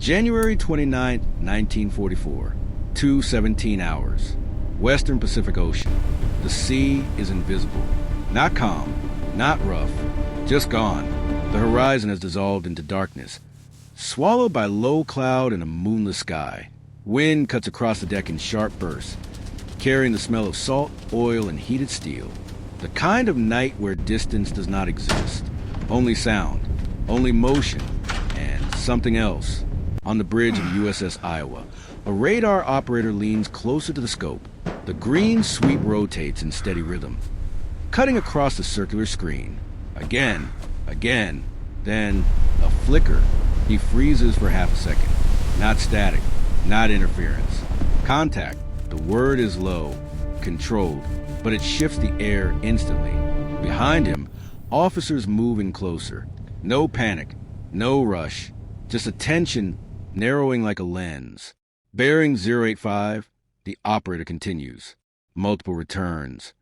January 29, 1944, 2:17 hours. Western Pacific Ocean. The sea is invisible. Not calm, not rough, just gone. The horizon has dissolved into darkness, swallowed by low cloud and a moonless sky. Wind cuts across the deck in sharp bursts, carrying the smell of salt, oil, and heated steel. The kind of night where distance does not exist. Only sound, only motion, and something else. On the bridge of USS Iowa, a radar operator leans closer to the scope. The green sweep rotates in steady rhythm, cutting across the circular screen. Again, then a flicker. He freezes for half a second. Not static, not interference. Contact. The word is low, controlled, but it shifts the air instantly. Behind him, officers move in closer. No panic, no rush, just attention narrowing like a lens. Bearing 085, the operator continues. Multiple returns.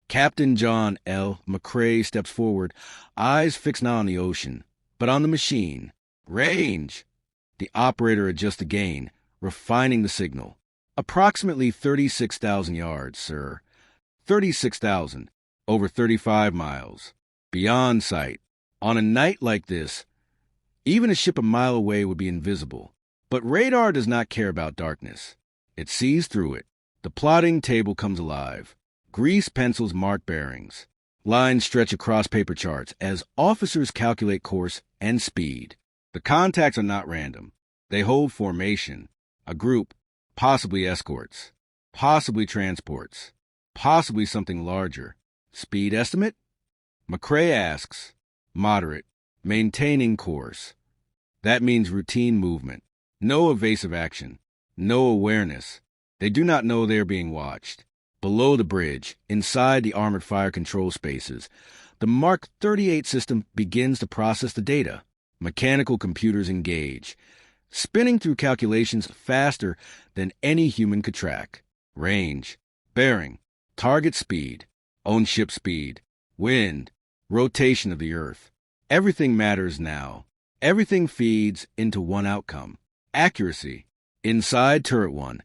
Captain John L. McCrae steps forward, eyes fixed not on the ocean, but on the machine. Range! The operator adjusts again, refining the signal. Approximately 36,000 yards, sir. 36,000, over 35 miles. Beyond sight. On a night like this, even a ship a mile away would be invisible. But radar does not care about darkness. It sees through it. The plotting table comes alive. Grease pencils mark bearings. Lines stretch across paper charts as officers calculate course and speed. The contacts are not random. They hold formation. A group, possibly escorts, possibly transports, possibly something larger. Speed estimate? McCrae asks. Moderate. Maintaining course. That means routine movement. No evasive action. No awareness. They do not know they are being watched. Below the bridge, inside the armored fire control spaces, the Mark 38 system begins to process the data. Mechanical computers engage, spinning through calculations faster than any human could track. Range, bearing, target speed, own ship speed, wind, rotation of the Earth. Everything matters now. Everything feeds into one outcome. Accuracy. Inside Turret 1,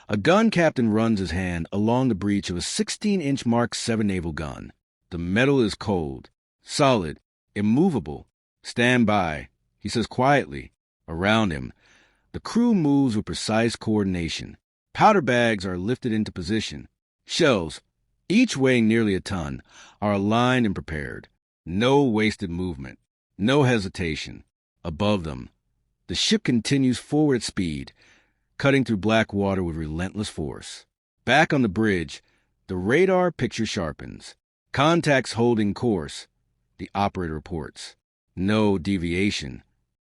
a gun captain runs his hand along the breech of a 16-inch Mark 7 naval gun. The metal is cold, solid, immovable. Stand by, he says quietly. Around him, the crew moves with precise coordination. Powder bags are lifted into position. Shells, each weighing nearly a ton, are aligned and prepared. No wasted movement, no hesitation. Above them, the ship continues forward at speed, cutting through black water with relentless force. Back on the bridge, the radar picture sharpens. Contacts holding course, the operator reports. No deviation.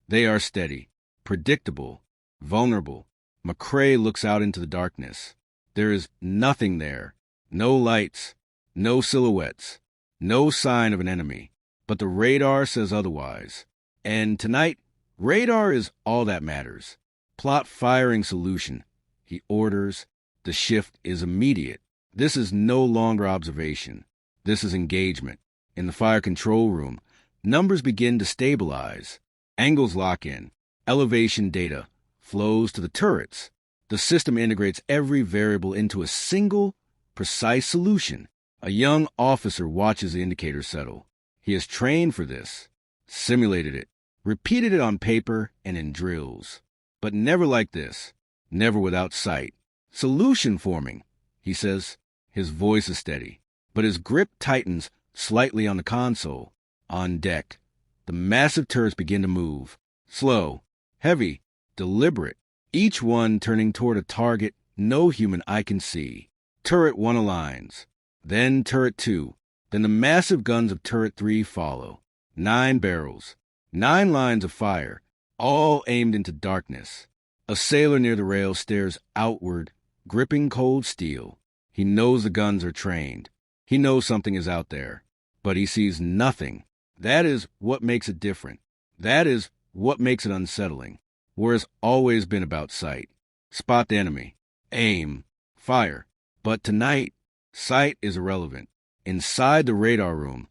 They are steady, predictable, vulnerable. McCrae looks out into the darkness. There is nothing there. No lights, no silhouettes, no sign of an enemy. But the radar says otherwise. And tonight, radar is all that matters. Plot firing solution. He orders. The shift is immediate. This is no longer observation. This is engagement. In the fire control room, numbers begin to stabilize. Angles lock in. Elevation data flows to the turrets. The system integrates every variable into a single, precise solution. A young officer watches the indicators settle. He has trained for this, simulated it, repeated it on paper and in drills. But never like this, never without sight. Solution forming, he says. His voice is steady, but his grip tightens slightly on the console. On deck, the massive turrets begin to move. Slow, heavy, deliberate, each one turning toward a target no human eye can see. Turret 1 aligns, then Turret 2, then the massive guns of Turret 3 follow. 9 barrels, 9 lines of fire, all aimed into darkness. A sailor near the rail stares outward, gripping cold steel. He knows the guns are trained. He knows something is out there, but he sees nothing. That is what makes it different. That is what makes it unsettling. War has always been about sight. Spot the enemy. Aim. Fire. But tonight, sight is irrelevant. Inside the radar room,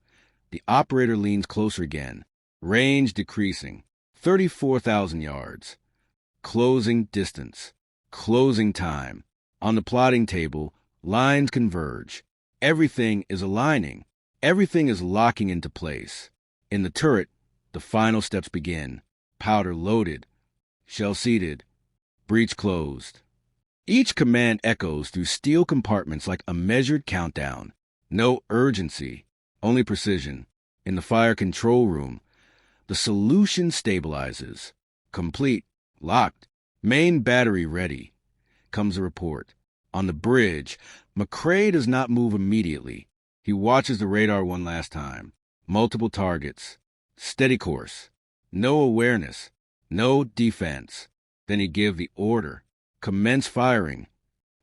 the operator leans closer again. Range decreasing. 34,000 yards. Closing distance. Closing time. On the plotting table, lines converge. Everything is aligning. Everything is locking into place. In the turret, the final steps begin. Powder loaded. Shell seated. Breech closed. Each command echoes through steel compartments like a measured countdown. No urgency, only precision. In the fire control room, the solution stabilizes. Complete. Locked. Main battery ready. Comes a report. On the bridge, McCrae does not move immediately. He watches the radar one last time. Multiple targets. Steady course. No awareness. No defense. Then he gives the order. Commence firing.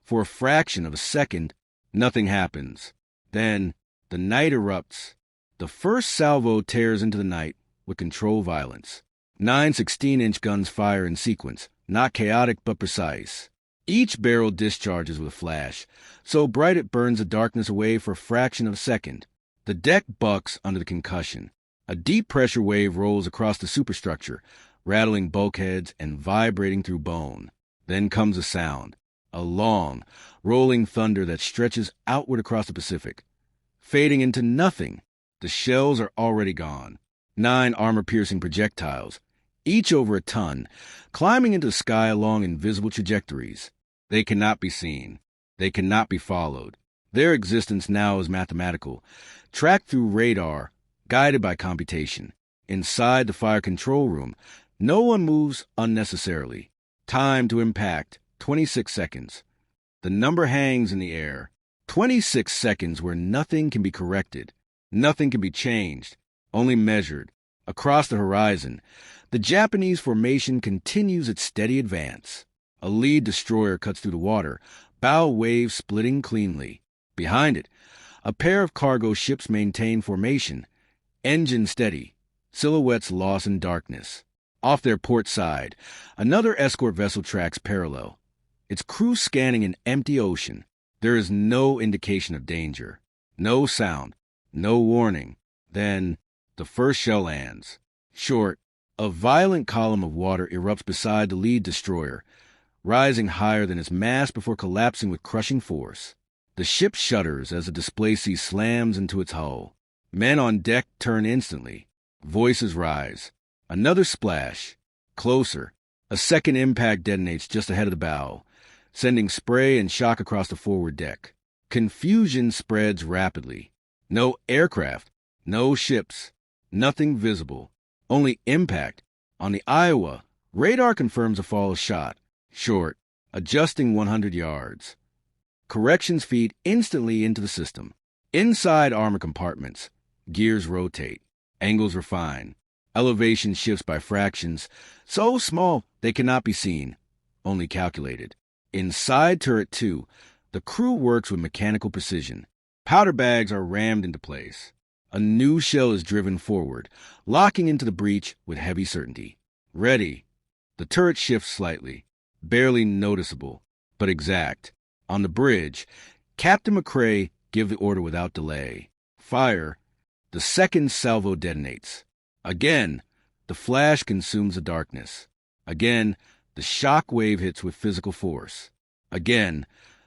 For a fraction of a second, nothing happens. Then, the night erupts. The first salvo tears into the night with controlled violence. 9 16-inch guns fire in sequence, not chaotic but precise. Each barrel discharges with a flash, so bright it burns the darkness away for a fraction of a second. The deck bucks under the concussion. A deep pressure wave rolls across the superstructure, rattling bulkheads and vibrating through bone. Then comes a sound, a long, rolling thunder that stretches outward across the Pacific, fading into nothing. The shells are already gone. 9 armor-piercing projectiles, each over a ton, climbing into the sky along invisible trajectories. They cannot be seen. They cannot be followed. Their existence now is mathematical, tracked through radar, guided by computation. Inside the fire control room, no one moves unnecessarily. Time to impact, 26 seconds. The number hangs in the air. 26 seconds where nothing can be corrected. Nothing can be changed, only measured. Across the horizon, the Japanese formation continues its steady advance. A lead destroyer cuts through the water, bow wave splitting cleanly. Behind it, a pair of cargo ships maintain formation, engine steady, silhouettes lost in darkness. Off their port side, another escort vessel tracks parallel, its crew scanning an empty ocean. There is no indication of danger, no sound, no warning. Then, the first shell lands. Short, a violent column of water erupts beside the lead destroyer, rising higher than its mast before collapsing with crushing force. The ship shudders as the display sea slams into its hull. Men on deck turn instantly. Voices rise. Another splash. Closer. A second impact detonates just ahead of the bow, sending spray and shock across the forward deck. Confusion spreads rapidly. No aircraft. No ships. Nothing visible. Only impact. On the Iowa, radar confirms a fall shot. Short. Adjusting 100 yards. Corrections feed instantly into the system. Inside armor compartments, gears rotate. Angles refine. Elevation shifts by fractions, so small they cannot be seen, only calculated. Inside turret 2, the crew works with mechanical precision. Powder bags are rammed into place. A new shell is driven forward, locking into the breech with heavy certainty. Ready. The turret shifts slightly, barely noticeable, but exact. On the bridge, Captain McCrae gives the order without delay. Fire. The second salvo detonates. Again, the flash consumes the darkness. Again, the shock wave hits with physical force. Again,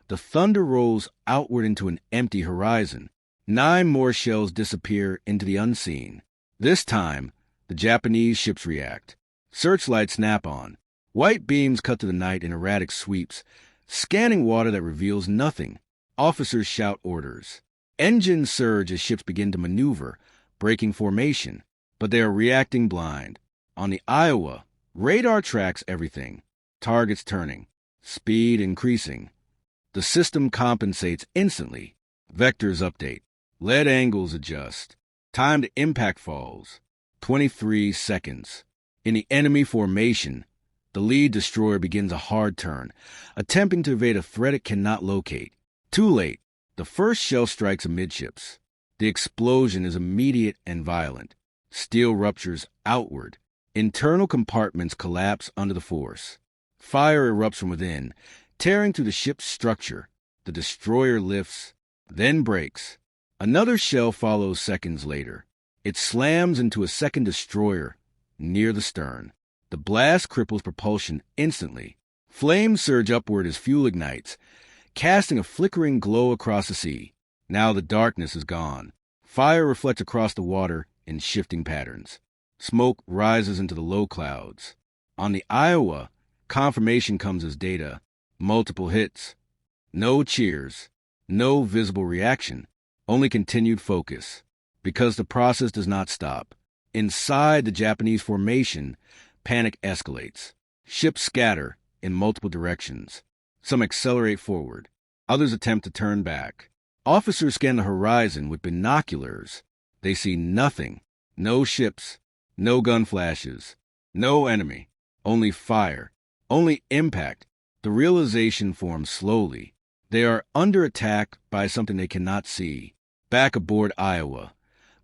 the thunder rolls outward into an empty horizon. 9 more shells disappear into the unseen. This time, the Japanese ships react. Searchlights snap on. White beams cut to the night in erratic sweeps, scanning water that reveals nothing. Officers shout orders. Engines surge as ships begin to maneuver, breaking formation. But they are reacting blind. On the Iowa, radar tracks everything. Targets turning. Speed increasing. The system compensates instantly. Vectors update. Lead angles adjust. Time to impact falls. 23 seconds. In the enemy formation, the lead destroyer begins a hard turn, attempting to evade a threat it cannot locate. Too late. The first shell strikes amidships. The explosion is immediate and violent. Steel ruptures outward. Internal compartments collapse under the force. Fire erupts from within, tearing through the ship's structure. The destroyer lifts, then breaks. Another shell follows seconds later. It slams into a second destroyer near the stern. The blast cripples propulsion instantly. Flames surge upward as fuel ignites, casting a flickering glow across the sea. Now the darkness is gone. Fire reflects across the water in shifting patterns. Smoke rises into the low clouds. On the Iowa, confirmation comes as data. Multiple hits. No cheers. No visible reaction. Only continued focus. Because the process does not stop. Inside the Japanese formation, panic escalates. Ships scatter in multiple directions. Some accelerate forward. Others attempt to turn back. Officers scan the horizon with binoculars. They see nothing. No ships. No gun flashes. No enemy. Only fire. Only impact. The realization forms slowly. They are under attack by something they cannot see. Back aboard Iowa,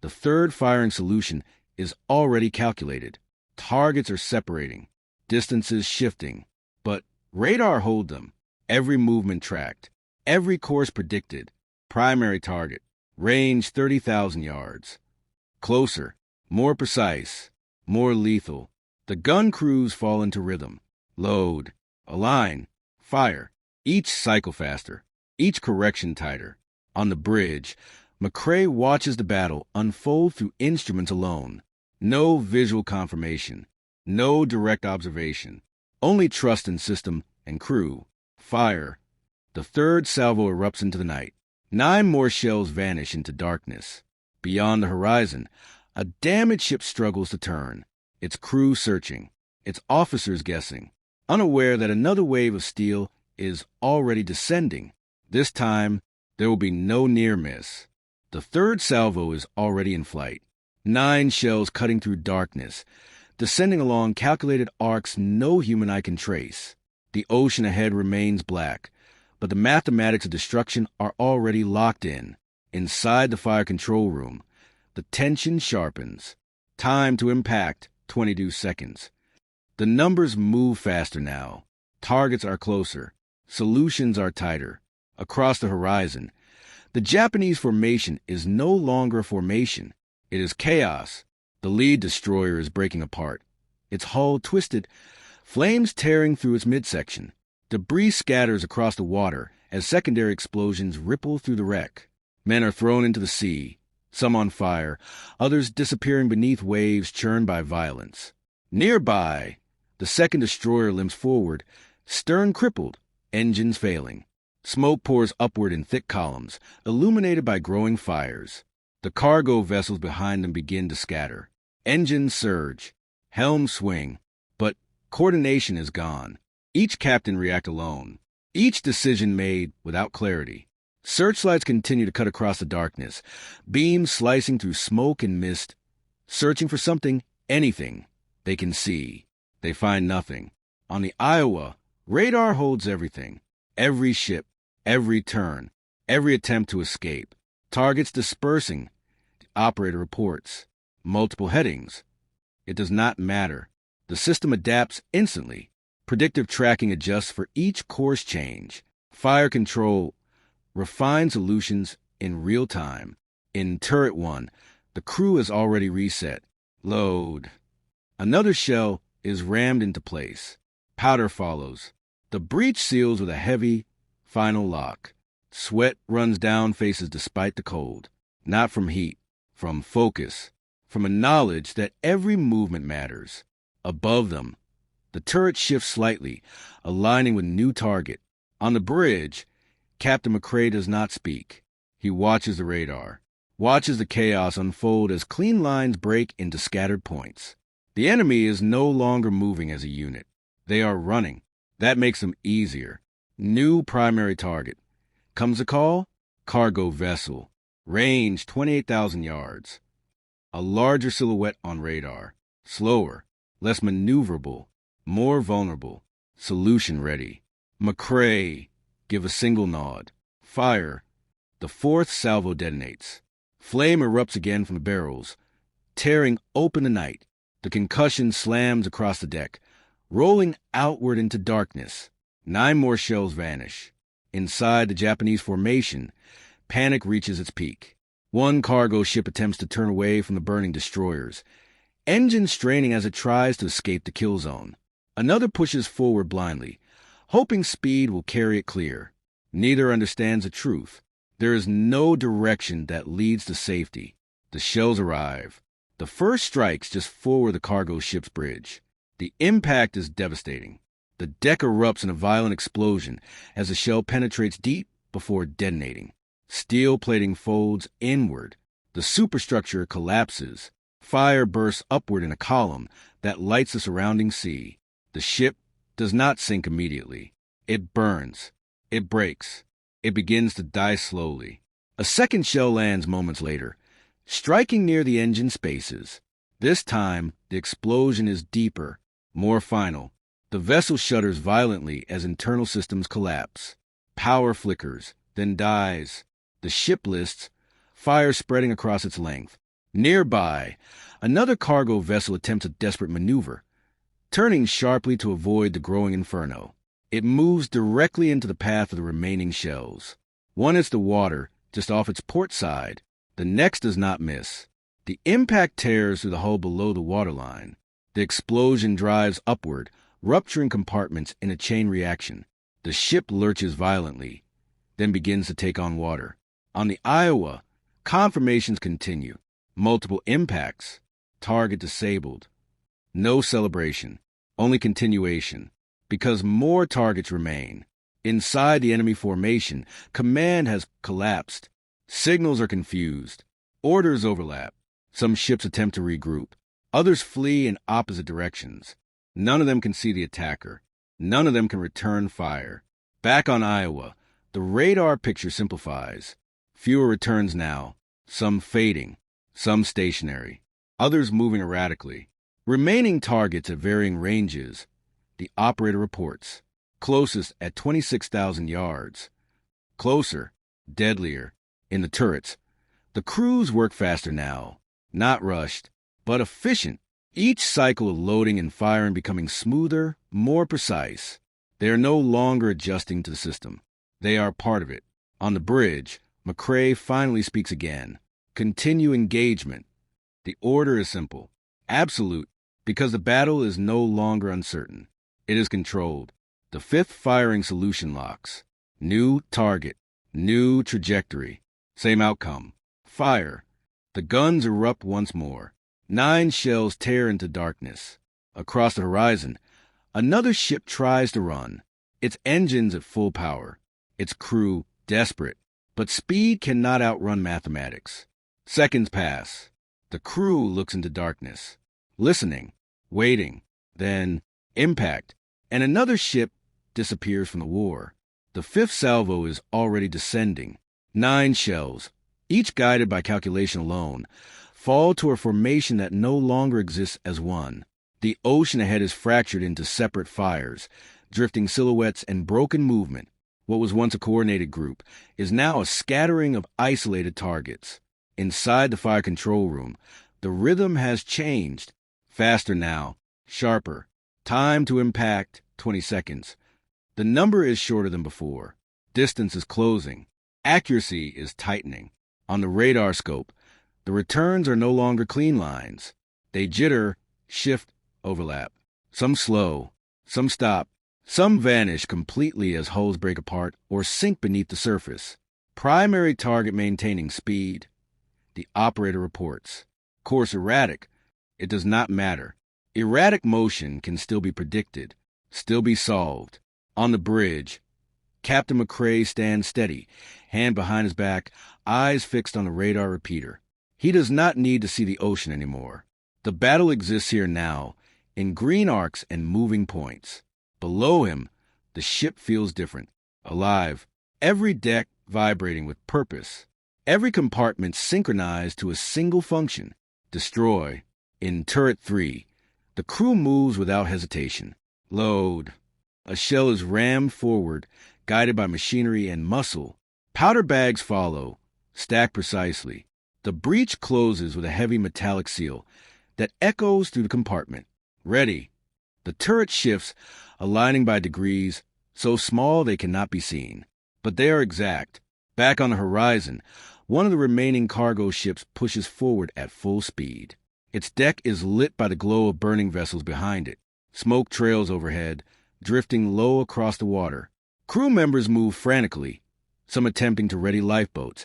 the third firing solution is already calculated. Targets are separating. Distances shifting. But radar hold them. Every movement tracked. Every course predicted. Primary target. Range 30,000 yards. Closer. More precise. More lethal. The gun crews fall into rhythm. Load. Align. Fire. Each cycle faster. Each correction tighter. On the bridge, McCrae watches the battle unfold through instruments alone. No visual confirmation. No direct observation. Only trust in system and crew. Fire. The third salvo erupts into the night. 9 more shells vanish into darkness. Beyond the horizon, a damaged ship struggles to turn. Its crew searching. Its officers guessing. Unaware that another wave of steel is already descending. This time, there will be no near miss. The third salvo is already in flight. 9 shells cutting through darkness, descending along calculated arcs no human eye can trace. The ocean ahead remains black, but the mathematics of destruction are already locked in. Inside the fire control room, the tension sharpens. Time to impact, 22 seconds. The numbers move faster now. Targets are closer. Solutions are tighter. Across the horizon, the Japanese formation is no longer a formation. It is chaos. The lead destroyer is breaking apart. Its hull twisted, flames tearing through its midsection. Debris scatters across the water as secondary explosions ripple through the wreck. Men are thrown into the sea, some on fire, others disappearing beneath waves churned by violence. Nearby, the second destroyer limps forward, stern crippled, engines failing. Smoke pours upward in thick columns, illuminated by growing fires. The cargo vessels behind them begin to scatter. Engines surge. Helms swing. But coordination is gone. Each captain reacts alone. Each decision made without clarity. Searchlights continue to cut across the darkness, beams slicing through smoke and mist, searching for something, anything, they can see. They find nothing. On the Iowa, radar holds everything. Every ship, every turn, every attempt to escape. Targets dispersing. The operator reports. Multiple headings. It does not matter. The system adapts instantly. Predictive tracking adjusts for each course change. Fire control refines solutions in real time. In Turret 1, the crew is already reset. Load. Another shell is rammed into place. Powder follows. The breech seals with a heavy, final lock. Sweat runs down faces despite the cold. Not from heat, from focus, from a knowledge that every movement matters. Above them, the turret shifts slightly, aligning with new target. On the bridge, Captain McCrae does not speak. He watches the radar, watches the chaos unfold as clean lines break into scattered points. The enemy is no longer moving as a unit. They are running. That makes them easier. New primary target. Comes a call? Cargo vessel. Range 28,000 yards. A larger silhouette on radar. Slower. Less maneuverable. More vulnerable. Solution ready. McCrae. Give a single nod. Fire. The fourth salvo detonates. Flame erupts again from the barrels, tearing open the night. The concussion slams across the deck, rolling outward into darkness. 9 more shells vanish. Inside the Japanese formation, panic reaches its peak. One cargo ship attempts to turn away from the burning destroyers. engine straining as it tries to escape the kill zone. Another pushes forward blindly, hoping speed will carry it clear. Neither understands the truth. There is no direction that leads to safety. The shells arrive. The first strikes just forward the cargo ship's bridge. The impact is devastating. The deck erupts in a violent explosion as the shell penetrates deep before detonating. Steel plating folds inward. The superstructure collapses. Fire bursts upward in a column that lights the surrounding sea. The ship does not sink immediately. It burns. It breaks. It begins to die slowly. A second shell lands moments later, striking near the engine spaces. This time, the explosion is deeper, more final. The vessel shudders violently as internal systems collapse. Power flickers, then dies. The ship lists, fire spreading across its length. Nearby, another cargo vessel attempts a desperate maneuver, turning sharply to avoid the growing inferno. It moves directly into the path of the remaining shells. One hits the water just off its port side. The next does not miss. The impact tears through the hull below the waterline. The explosion drives upward, rupturing compartments in a chain reaction. The ship lurches violently, then begins to take on water. On the Iowa, confirmations continue. Multiple impacts. Target disabled. No celebration, only continuation, because more targets remain. Inside the enemy formation, command has collapsed. Signals are confused. Orders overlap. Some ships attempt to regroup. Others flee in opposite directions. None of them can see the attacker. None of them can return fire. Back on Iowa, the radar picture simplifies. Fewer returns now, some fading, some stationary, others moving erratically. Remaining targets at varying ranges. The operator reports. Closest at 26,000 yards. Closer, deadlier, in the turrets. The crews work faster now. Not rushed, but efficient. Each cycle of loading and firing becoming smoother, more precise. They are no longer adjusting to the system. They are part of it. On the bridge, McCrae finally speaks again. Continue engagement. The order is simple. Absolute, because the battle is no longer uncertain. It is controlled. The fifth firing solution locks. New target. New trajectory. Same outcome. Fire. The guns erupt once more. 9 shells tear into darkness. Across the horizon, another ship tries to run. Its engines at full power. Its crew desperate. But speed cannot outrun mathematics. Seconds pass. The crew looks into darkness. Listening. Waiting. Then impact. And another ship disappears from the war. The fifth salvo is already descending. 9 shells, each guided by calculation alone, fall to a formation that no longer exists as one. The ocean ahead is fractured into separate fires, drifting silhouettes and broken movement. What was once a coordinated group is now a scattering of isolated targets. Inside the fire control room, the rhythm has changed. Faster now, sharper. Time to impact, 20 seconds. The number is shorter than before. Distance is closing. Accuracy is tightening. On the radar scope, the returns are no longer clean lines. They jitter, shift, overlap. Some slow, some stop, some vanish completely as hulls break apart or sink beneath the surface. Primary target maintaining speed. The operator reports. Course erratic. It does not matter. Erratic motion can still be predicted, still be solved. On the bridge, Captain McCrae stands steady, hand behind his back, eyes fixed on the radar repeater. He does not need to see the ocean anymore. The battle exists here now, in green arcs and moving points. Below him, the ship feels different, alive, every deck vibrating with purpose, every compartment synchronized to a single function, destroy. In turret 3, the crew moves without hesitation. Load. A shell is rammed forward, guided by machinery and muscle. Powder bags follow, stacked precisely. The breech closes with a heavy metallic seal that echoes through the compartment. Ready. The turret shifts, aligning by degrees, so small they cannot be seen. But they are exact. Back on the horizon, one of the remaining cargo ships pushes forward at full speed. Its deck is lit by the glow of burning vessels behind it. Smoke trails overhead, drifting low across the water. Crew members move frantically, some attempting to ready lifeboats,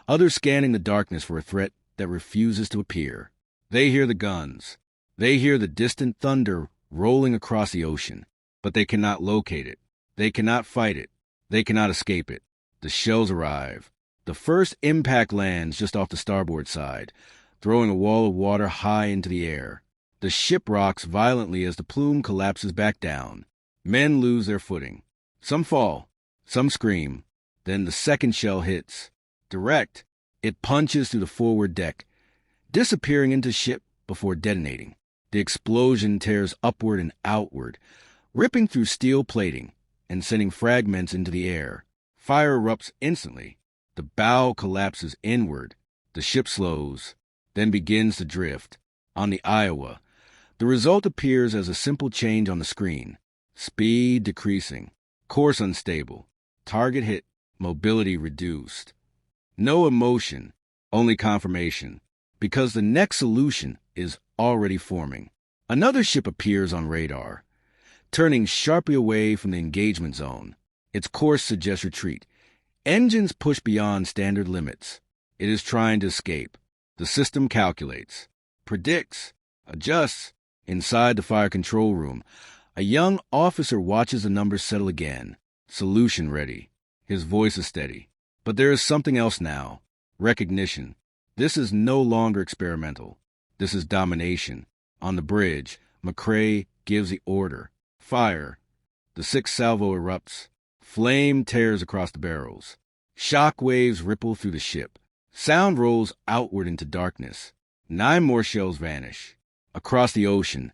others scanning the darkness for a threat that refuses to appear. They hear the guns. They hear the distant thunder rolling across the ocean, but they cannot locate it. They cannot fight it. They cannot escape it. The shells arrive. The first impact lands just off the starboard side, throwing a wall of water high into the air. The ship rocks violently as the plume collapses back down. Men lose their footing. Some fall. Some scream. Then the second shell hits. Direct, it punches through the forward deck, disappearing into ship before detonating. The explosion tears upward and outward, ripping through steel plating and sending fragments into the air. Fire erupts instantly. The bow collapses inward. The ship slows, then begins to drift. On the Iowa, the result appears as a simple change on the screen. Speed decreasing, course unstable, target hit, mobility reduced. No emotion, only confirmation, because the next solution is already forming. Another ship appears on radar, turning sharply away from the engagement zone. Its course suggests retreat. Engines push beyond standard limits. It is trying to escape. The system calculates, predicts, adjusts. Inside the fire control room, a young officer watches the numbers settle again. Solution ready. His voice is steady. But there is something else now. Recognition. This is no longer experimental. This is domination. On the bridge, McCrae gives the order. Fire. The sixth salvo erupts. Flame tears across the barrels. Shock waves ripple through the ship. Sound rolls outward into darkness. 9 more shells vanish. Across the ocean,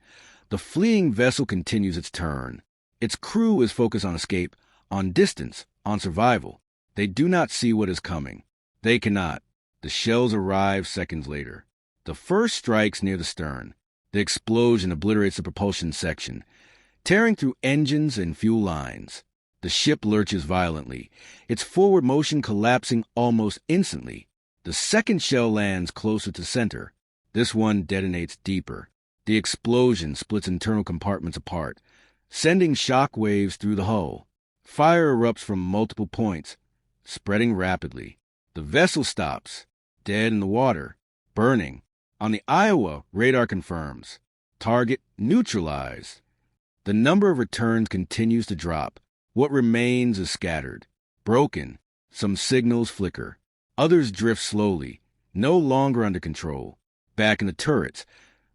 the fleeing vessel continues its turn. Its crew is focused on escape, on distance, on survival. They do not see what is coming. They cannot. The shells arrive seconds later. The first strikes near the stern. The explosion obliterates the propulsion section, tearing through engines and fuel lines. The ship lurches violently, its forward motion collapsing almost instantly. The second shell lands closer to center. This one detonates deeper. The explosion splits internal compartments apart, sending shock waves through the hull. Fire erupts from multiple points, spreading rapidly. The vessel stops, dead in the water, burning. On the Iowa, radar confirms. Target neutralized. The number of returns continues to drop. What remains is scattered, broken. Some signals flicker. Others drift slowly, no longer under control. Back in the turrets,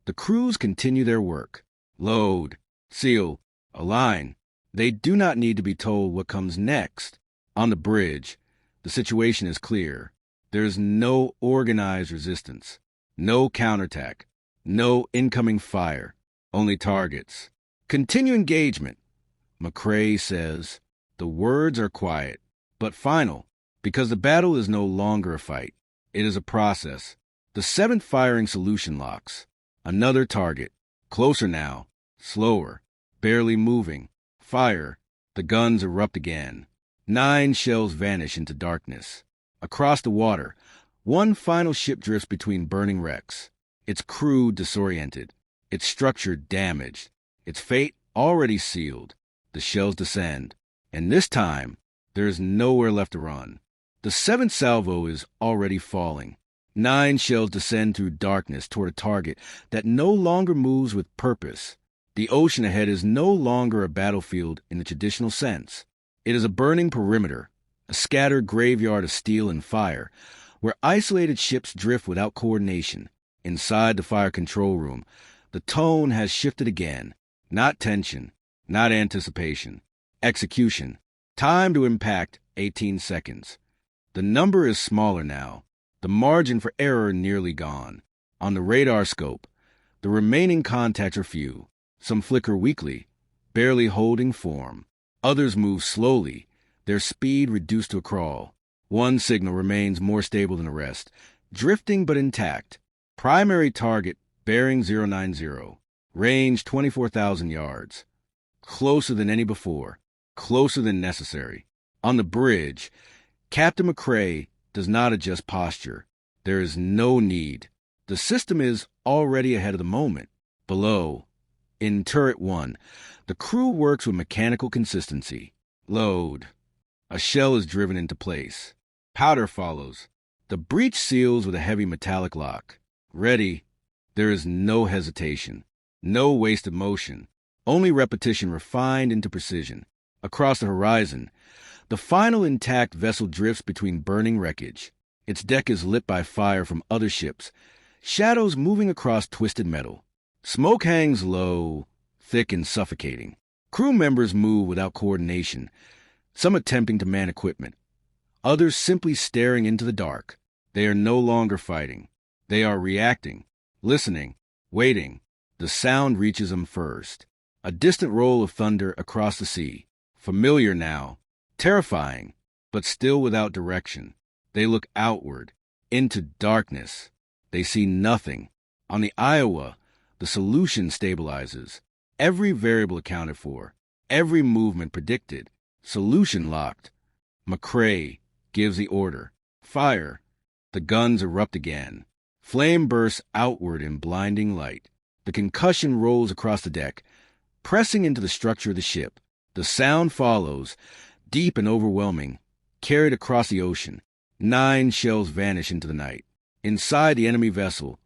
the crews continue their work. Load, seal, align. They do not need to be told what comes next. On the bridge, the situation is clear. There is no organized resistance, no counterattack, no incoming fire, only targets. Continue engagement, McCrae says. The words are quiet, but final, because the battle is no longer a fight. It is a process. The 7th firing solution locks. Another target. Closer now. Slower. Barely moving. Fire. The guns erupt again. 9 shells vanish into darkness. Across the water, one final ship drifts between burning wrecks. Its crew disoriented. Its structure damaged. Its fate already sealed. The shells descend. And this time, there is nowhere left to run. The 7th salvo is already falling. 9 shells descend through darkness toward a target that no longer moves with purpose. The ocean ahead is no longer a battlefield in the traditional sense. It is a burning perimeter, a scattered graveyard of steel and fire, where isolated ships drift without coordination. Inside the fire control room, the tone has shifted again. Not tension, not anticipation. Execution. Time to impact, 18 seconds. The number is smaller now. The margin for error nearly gone. On the radar scope, the remaining contacts are few. Some flicker weakly, barely holding form. Others move slowly, their speed reduced to a crawl. One signal remains more stable than the rest, drifting but intact. Primary target, bearing 090. Range 24,000 yards. Closer than any before. Closer than necessary. On the bridge, Captain McCrae does not adjust posture. There is no need. The system is already ahead of the moment. Below, in Turret 1, the crew works with mechanical consistency. Load. A shell is driven into place. Powder follows. The breech seals with a heavy metallic lock. Ready. There is no hesitation. No wasted motion. Only repetition refined into precision. Across the horizon, the final intact vessel drifts between burning wreckage. Its deck is lit by fire from other ships, shadows moving across twisted metal. Smoke hangs low, thick and suffocating. Crew members move without coordination, some attempting to man equipment, others simply staring into the dark. They are no longer fighting. They are reacting, listening, waiting. The sound reaches them first. A distant roll of thunder across the sea. Familiar now, terrifying, but still without direction. They look outward, into darkness. They see nothing. On the Iowa, the solution stabilizes. Every variable accounted for. Every movement predicted. Solution locked. McCrae gives the order. Fire. The guns erupt again. Flame bursts outward in blinding light. The concussion rolls across the deck, pressing into the structure of the ship. The sound follows, deep and overwhelming, carried across the ocean. 9 shells vanish into the night. Inside the enemy vessel,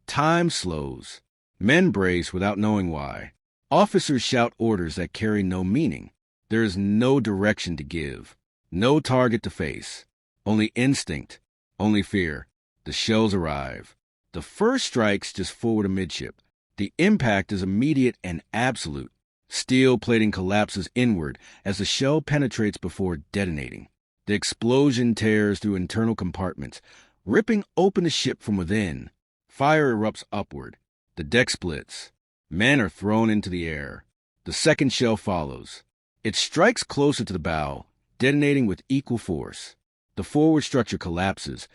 time slows. Men brace without knowing why. Officers shout orders that carry no meaning. There is no direction to give, no target to face. Only instinct, only fear. The shells arrive. The first strikes just forward amidship. The impact is immediate and absolute. Steel plating collapses inward as the shell penetrates before detonating. The explosion tears through internal compartments, ripping open the ship from within. Fire erupts upward. The deck splits. Men are thrown into the air. The second shell follows. It strikes closer to the bow, detonating with equal force. The forward structure collapses,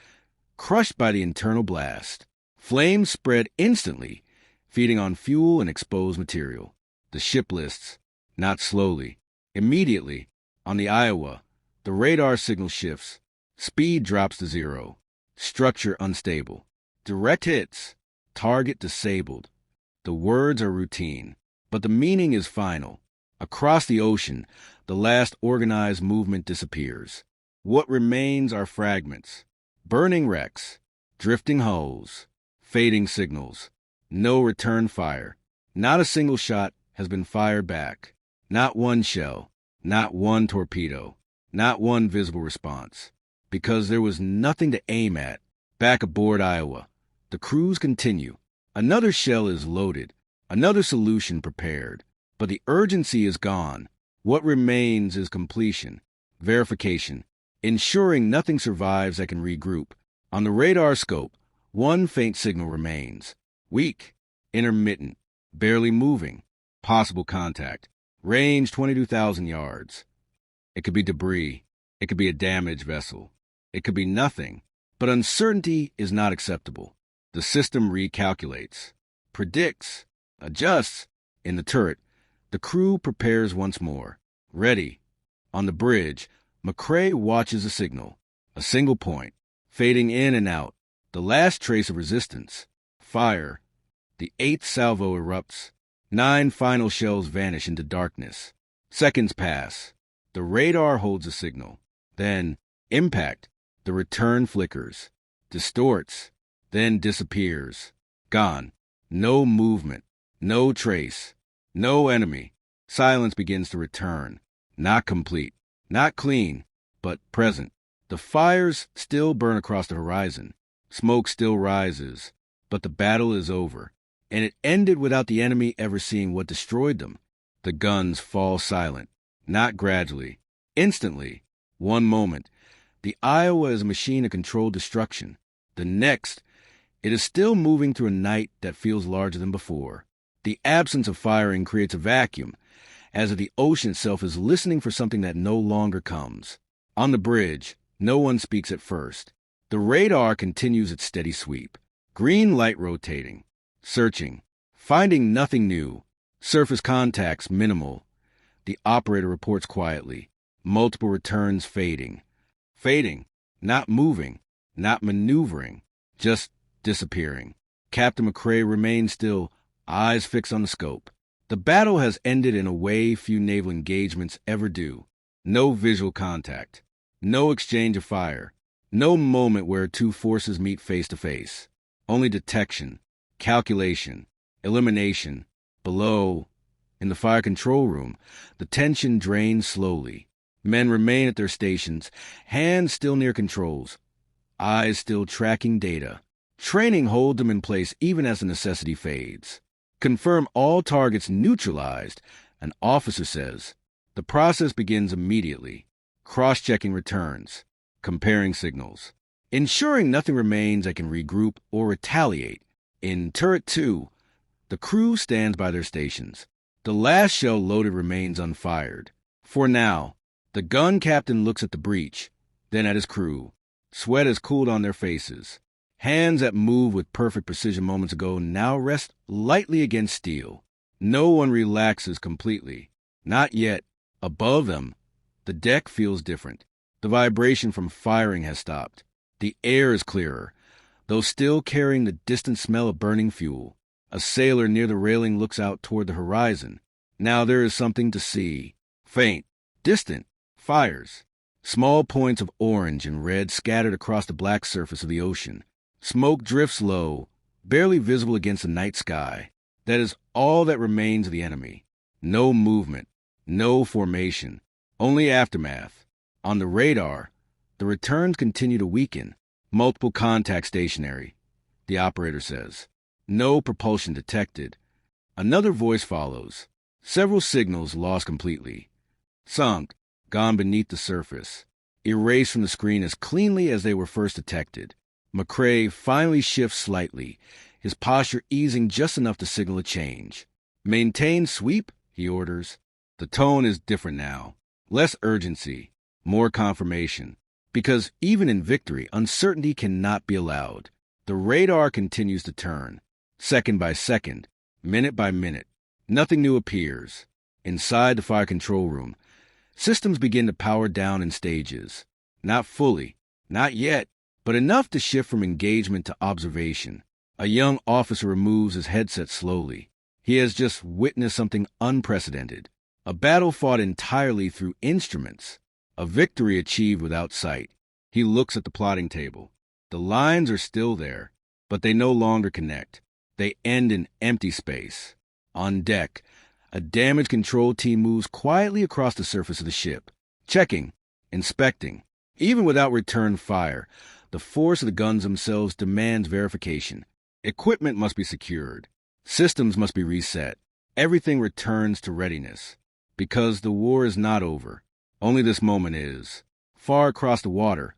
crushed by the internal blast. Flames spread instantly, feeding on fuel and exposed material. The ship lists, not slowly. Immediately, on the Iowa, the radar signal shifts. Speed drops to 0. Structure unstable. Direct hits. Target disabled. The words are routine, but the meaning is final. Across the ocean, the last organized movement disappears. What remains are fragments. Burning wrecks. Drifting hulls. Fading signals. No return fire. Not a single shot has been fired back. Not one shell. Not one torpedo. Not one visible response. Because there was nothing to aim at. Back aboard Iowa, the crews continue. Another shell is loaded. Another solution prepared. But the urgency is gone. What remains is completion, verification, ensuring nothing survives that can regroup. On the radar scope, one faint signal remains. Weak, intermittent, barely moving. Possible contact. Range 22,000 yards. It could be debris. It could be a damaged vessel. It could be nothing. But uncertainty is not acceptable. The system recalculates, predicts, adjusts. In the turret, the crew prepares once more. Ready. On the bridge, McCrae watches a signal. A single point, fading in and out. The last trace of resistance. Fire. The 8th salvo erupts. 9 final shells vanish into darkness. Seconds pass. The radar holds a signal. Then, impact. The return flickers. Distorts. Then disappears. Gone. No movement. No trace. No enemy. Silence begins to return. Not complete. Not clean. But present. The fires still burn across the horizon. Smoke still rises. But the battle is over. And it ended without the enemy ever seeing what destroyed them. The guns fall silent. Not gradually. Instantly. One moment. The Iowa is a machine of controlled destruction. The next, it is still moving through a night that feels larger than before. The absence of firing creates a vacuum, as if the ocean itself is listening for something that no longer comes. On the bridge, no one speaks at first. The radar continues its steady sweep. Green light rotating. Searching. Finding nothing new. Surface contacts minimal. The operator reports quietly. Multiple returns fading. Fading. Not moving. Not maneuvering. Just disappearing. Captain McCrae remains still, eyes fixed on the scope. The battle has ended in a way few naval engagements ever do. No visual contact. No exchange of fire. No moment where two forces meet face to face. Only detection, calculation, elimination. Below, in the fire control room, the tension drains slowly. Men remain at their stations, hands still near controls, eyes still tracking data. Training holds them in place even as the necessity fades. Confirm all targets neutralized, an officer says. The process begins immediately. Cross-checking returns, comparing signals, ensuring nothing remains that can regroup or retaliate. In Turret 2, the crew stands by their stations. The last shell loaded remains unfired. For now, the gun captain looks at the breach, then at his crew. Sweat has cooled on their faces. Hands that moved with perfect precision moments ago now rest lightly against steel. No one relaxes completely. Not yet. Above them, the deck feels different. The vibration from firing has stopped. The air is clearer, though still carrying the distant smell of burning fuel. A sailor near the railing looks out toward the horizon. Now there is something to see. Faint, distant, fires. Small points of orange and red scattered across the black surface of the ocean. Smoke drifts low, barely visible against the night sky. That is all that remains of the enemy. No movement, no formation, only aftermath. On the radar, the returns continue to weaken. Multiple contacts stationary, the operator says. No propulsion detected. Another voice follows. Several signals lost completely. Sunk, gone beneath the surface. Erased from the screen as cleanly as they were first detected. McCrae finally shifts slightly, his posture easing just enough to signal a change. Maintain sweep, he orders. The tone is different now. Less urgency, more confirmation. Because even in victory, uncertainty cannot be allowed. The radar continues to turn. Second by second, minute by minute. Nothing new appears. Inside the fire control room, systems begin to power down in stages. Not fully, not yet, but enough to shift from engagement to observation. A young officer removes his headset slowly. He has just witnessed something unprecedented. A battle fought entirely through instruments. A victory achieved without sight. He looks at the plotting table. The lines are still there, but they no longer connect. They end in empty space. On deck, a damage control team moves quietly across the surface of the ship, checking, inspecting. Even without return fire, the force of the guns themselves demands verification. Equipment must be secured. Systems must be reset. Everything returns to readiness. Because the war is not over. Only this moment is. Far across the water,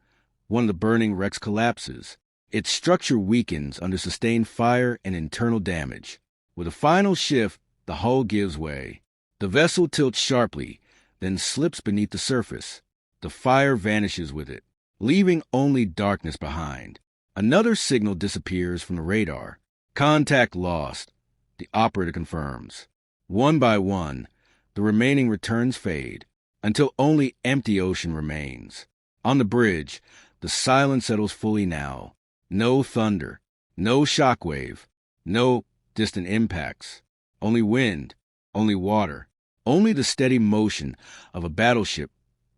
one of the burning wrecks collapses. Its structure weakens under sustained fire and internal damage. With a final shift, the hull gives way. The vessel tilts sharply, then slips beneath the surface. The fire vanishes with it, leaving only darkness behind. Another signal disappears from the radar. Contact lost, the operator confirms. One by one, the remaining returns fade, until only empty ocean remains. On the bridge, the silence settles fully now. No thunder, no shockwave, no distant impacts. Only wind, only water, only the steady motion of a battleship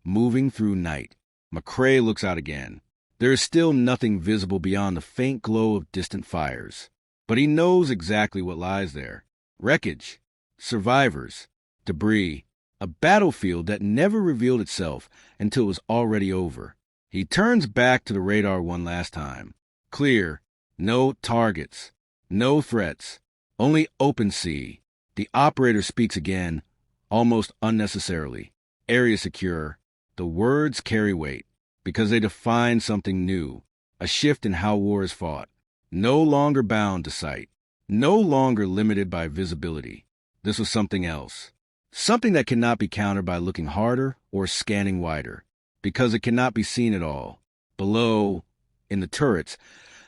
moving through night. McCrae looks out again. There is still nothing visible beyond the faint glow of distant fires. But he knows exactly what lies there. Wreckage, survivors, debris, a battlefield that never revealed itself until it was already over. He turns back to the radar one last time. Clear, no targets, no threats, only open sea. The operator speaks again, almost unnecessarily. Area secure. The words carry weight, because they define something new, a shift in how war is fought. No longer bound to sight, no longer limited by visibility. This was something else. Something that cannot be countered by looking harder or scanning wider, because it cannot be seen at all. Below, in the turrets,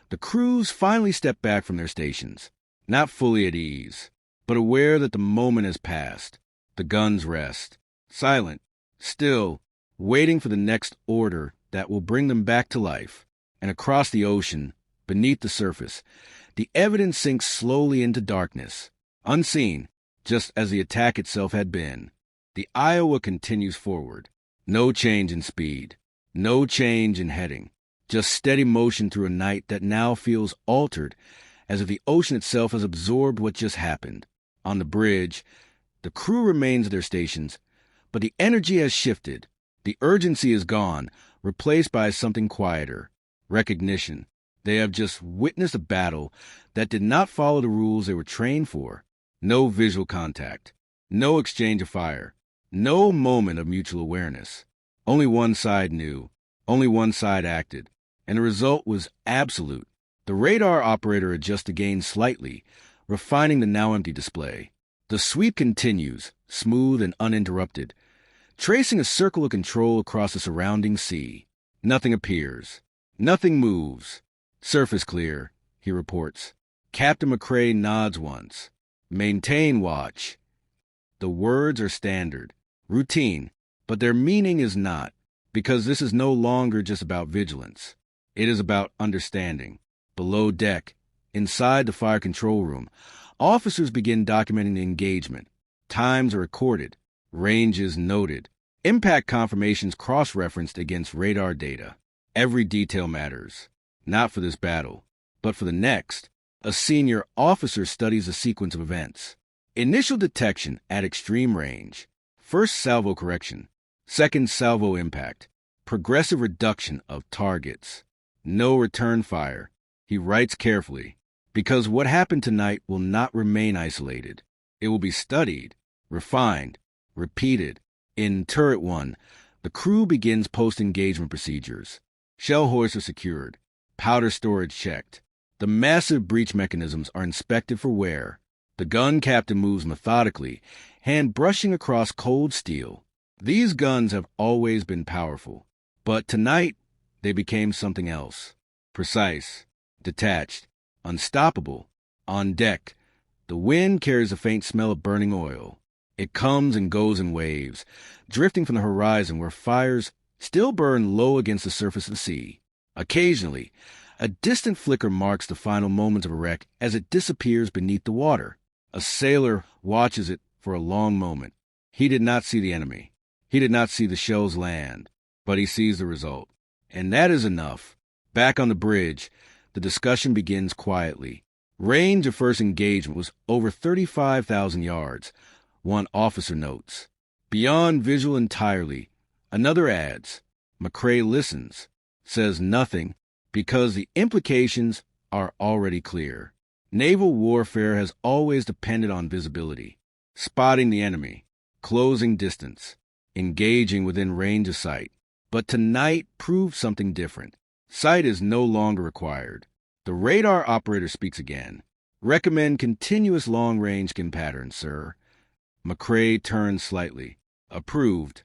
the crews finally step back from their stations, not fully at ease, but aware that the moment has passed. The guns rest, silent, still, waiting for the next order that will bring them back to life. And across the ocean, Beneath the surface, the evidence sinks slowly into darkness, unseen, just as the attack itself had been. The Iowa continues forward. No change in speed, no change in heading, just steady motion through a night that now feels altered, as if the ocean itself has absorbed what just happened. On the bridge, the crew remains at their stations, but the energy has shifted. The urgency is gone, replaced by something quieter. Recognition. They have just witnessed a battle that did not follow the rules they were trained for. No visual contact, no exchange of fire, no moment of mutual awareness. Only one side knew, only one side acted, and the result was absolute. The radar operator adjusts the gain slightly, refining the now empty display. The sweep continues, smooth and uninterrupted, tracing a circle of control across the surrounding sea. Nothing appears. Nothing moves. Surface clear, he reports. Captain McCrae nods once. Maintain watch. The words are standard, routine, but their meaning is not, because this is no longer just about vigilance. It is about understanding. Below deck, inside the fire control room, officers begin documenting the engagement. Times are recorded, ranges noted, impact confirmations cross-referenced against radar data. Every detail matters, not for this battle, but for the next. A senior officer studies a sequence of events. Initial detection at extreme range. First salvo correction. Second salvo impact. Progressive reduction of targets. No return fire. He writes carefully, because what happened tonight will not remain isolated. It will be studied, refined, repeated. In Turret 1, the crew begins post-engagement procedures. Shell hoists are secured. Powder storage checked. The massive breach mechanisms are inspected for wear. The gun captain moves methodically, hand brushing across cold steel. These guns have always been powerful, but tonight they became something else. Precise, detached, unstoppable. On deck, the wind carries a faint smell of burning oil. It comes and goes in waves, drifting from the horizon where fires still burn low against the surface of the sea. Occasionally, a distant flicker marks the final moments of a wreck as it disappears beneath the water. A sailor watches it for a long moment. He did not see the enemy. He did not see the shells land, but he sees the result. And that is enough. Back on the bridge, the discussion begins quietly. Range of first engagement was over 35,000 yards, one officer notes. Beyond visual entirely, another adds. McCrae listens, says nothing, because the implications are already clear. Naval warfare has always depended on visibility, spotting the enemy, closing distance, engaging within range of sight. But tonight proved something different. Sight is no longer required. The radar operator speaks again. Recommend continuous long-range skin patterns, sir. McCrae turns slightly. Approved.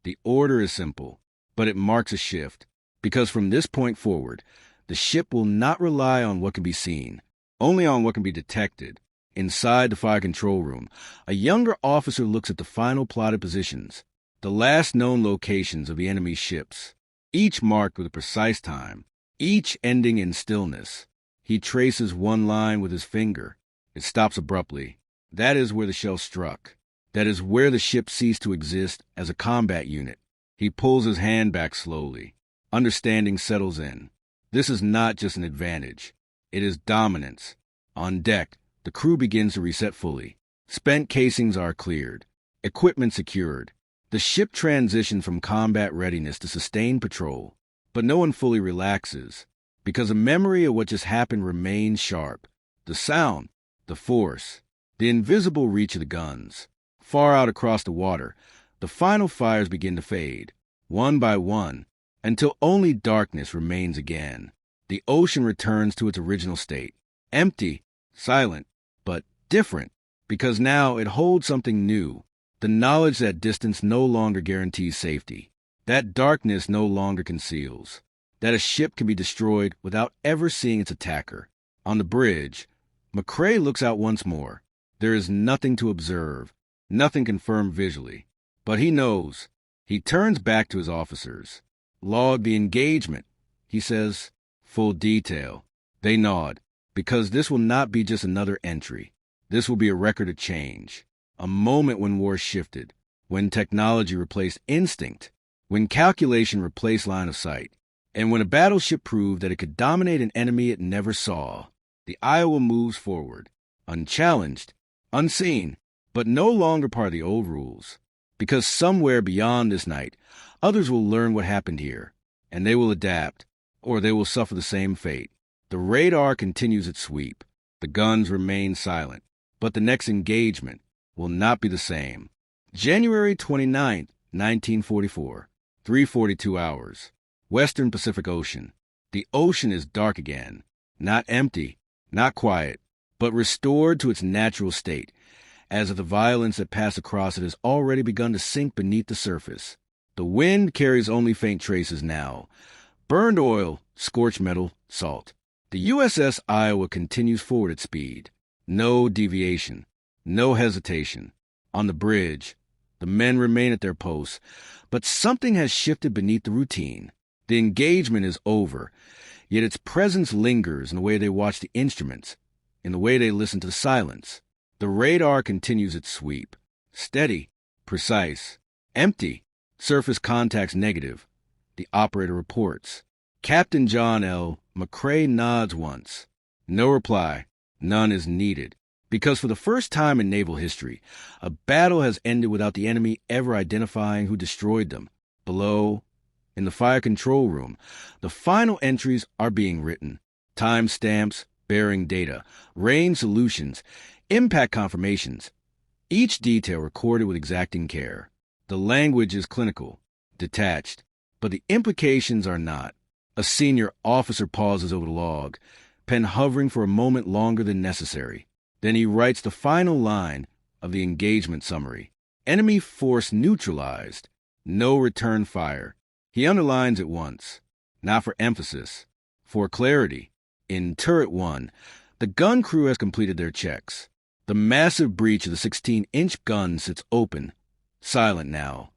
The order is simple, but it marks a shift. Because from this point forward, the ship will not rely on what can be seen, only on what can be detected. Inside the fire control room, a younger officer looks at the final plotted positions, the last known locations of the enemy's ships, each marked with a precise time, each ending in stillness. He traces one line with his finger. It stops abruptly. That is where the shell struck. That is where the ship ceased to exist as a combat unit. He pulls his hand back slowly. Understanding settles in. This is not just an advantage. It is dominance. On deck, the crew begins to reset fully. Spent casings are cleared. Equipment secured. The ship transitions from combat readiness to sustained patrol. But no one fully relaxes, because the memory of what just happened remains sharp. The sound, the force, the invisible reach of the guns. Far out across the water, the final fires begin to fade, one by one, until only darkness remains again. The ocean returns to its original state, empty, silent, but different, because now it holds something new, the knowledge that distance no longer guarantees safety, that darkness no longer conceals, that a ship can be destroyed without ever seeing its attacker. On the bridge, McCrae looks out once more. There is nothing to observe, nothing confirmed visually, but he knows. He turns back to his officers. Log the engagement, he says. Full detail. They nod, because this will not be just another entry. This will be a record of change, a moment when war shifted, when technology replaced instinct, when calculation replaced line of sight, and when a battleship proved that it could dominate an enemy it never saw. The Iowa moves forward, unchallenged, unseen, but no longer part of the old rules. Because somewhere beyond this night, others will learn what happened here, and they will adapt, or they will suffer the same fate. The radar continues its sweep. The guns remain silent, but the next engagement will not be the same. January 29th, 1944, 3:42 hours. Western Pacific Ocean. The ocean is dark again, not empty, not quiet, but restored to its natural state, as if the violence that passed across it has already begun to sink beneath the surface. The wind carries only faint traces now. Burned oil, scorched metal, salt. The USS Iowa continues forward at speed. No deviation, no hesitation. On the bridge, the men remain at their posts, but something has shifted beneath the routine. The engagement is over, yet its presence lingers in the way they watch the instruments, in the way they listen to the silence. The radar continues its sweep. Steady, precise, empty. Surface contacts negative. The operator reports. Captain John L. McCrae nods once. No reply. None is needed. Because for the first time in naval history, a battle has ended without the enemy ever identifying who destroyed them. Below, in the fire control room, the final entries are being written. Time stamps, bearing data, range solutions, impact confirmations. Each detail recorded with exacting care. The language is clinical, detached, but the implications are not. A senior officer pauses over the log, pen hovering for a moment longer than necessary. Then he writes the final line of the engagement summary. Enemy force neutralized. No return fire. He underlines it once, not for emphasis, for clarity. In Turret 1, the gun crew has completed their checks. The massive breech of the 16-inch gun sits open, silent now,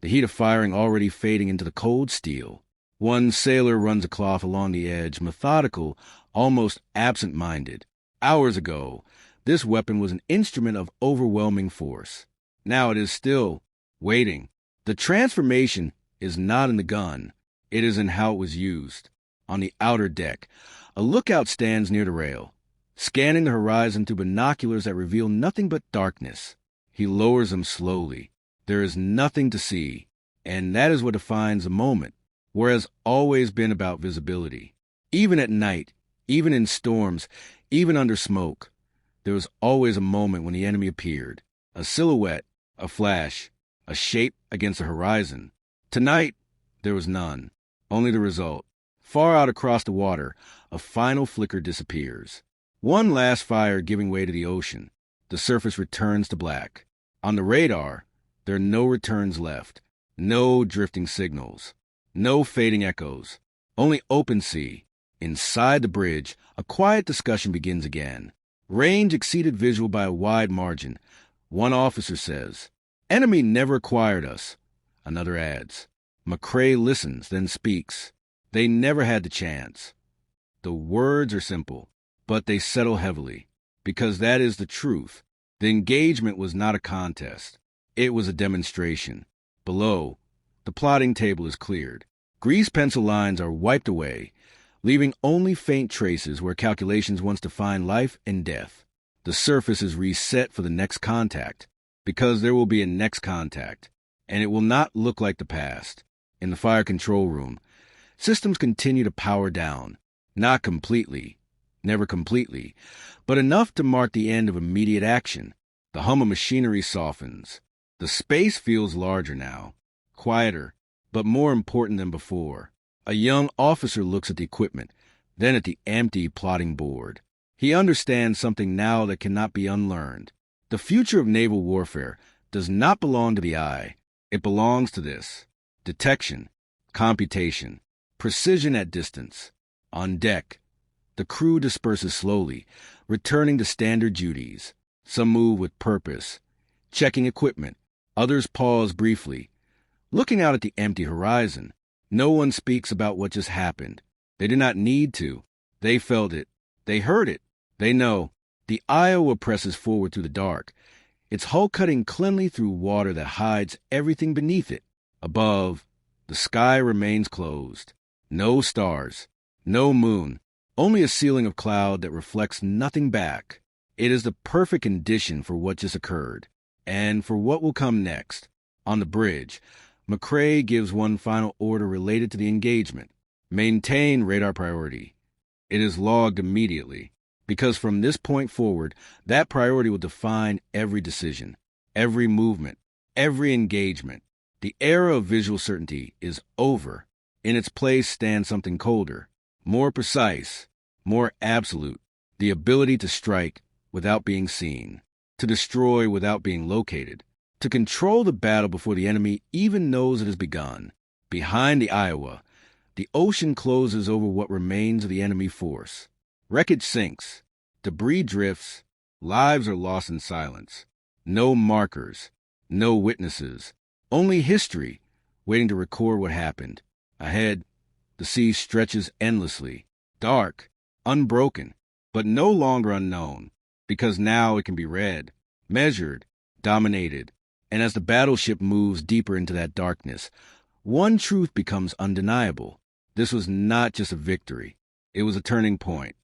the heat of firing already fading into the cold steel. One sailor runs a cloth along the edge, methodical, almost absent-minded. Hours ago, this weapon was an instrument of overwhelming force. Now it is still, waiting. The transformation is not in the gun. It is in how it was used. On the outer deck, a lookout stands near the rail, scanning the horizon through binoculars that reveal nothing but darkness. He lowers them slowly. There is nothing to see, and that is what defines the moment, whereas always been about visibility. Even at night, even in storms, even under smoke, there was always a moment when the enemy appeared. A silhouette, a flash, a shape against the horizon. Tonight, there was none. Only the result. Far out across the water, a final flicker disappears. One last fire giving way to the ocean. The surface returns to black. On the radar, there are no returns left. No drifting signals. No fading echoes. Only open sea. Inside the bridge, a quiet discussion begins again. Range exceeded visual by a wide margin. One officer says, "Enemy never acquired us." Another adds. McCrae listens, then speaks. "They never had the chance." The words are simple, but they settle heavily, because that is the truth. The engagement was not a contest. It was a demonstration. Below, the plotting table is cleared. Grease pencil lines are wiped away, leaving only faint traces where calculations once defined life and death. The surface is reset for the next contact, because there will be a next contact, and it will not look like the past. In the fire control room, systems continue to power down, not completely, never completely, but enough to mark the end of immediate action. The hum of machinery softens. The space feels larger now, quieter, but more important than before. A young officer looks at the equipment, then at the empty plotting board. He understands something now that cannot be unlearned. The future of naval warfare does not belong to the eye. It belongs to this. Detection, computation, precision at distance. On deck, the crew disperses slowly, returning to standard duties. Some move with purpose, checking equipment. Others pause briefly, looking out at the empty horizon. No one speaks about what just happened. They do not need to. They felt it. They heard it. They know. The Iowa presses forward through the dark, its hull cutting cleanly through water that hides everything beneath it. Above, the sky remains closed. No stars, no moon, only a ceiling of cloud that reflects nothing back. It is the perfect condition for what just occurred, and for what will come next. On the bridge, McCrae gives one final order related to the engagement. Maintain radar priority. It is logged immediately, because from this point forward, that priority will define every decision, every movement, every engagement. The era of visual certainty is over. In its place stands something colder, more precise, more absolute, the ability to strike without being seen, to destroy without being located, to control the battle before the enemy even knows it has begun. Behind the Iowa, the ocean closes over what remains of the enemy force. Wreckage sinks, debris drifts, lives are lost in silence. No markers, no witnesses, only history waiting to record what happened. Ahead, the sea stretches endlessly, dark, unbroken, but no longer unknown, because now it can be read, measured, dominated. And as the battleship moves deeper into that darkness, one truth becomes undeniable. This was not just a victory. It was a turning point.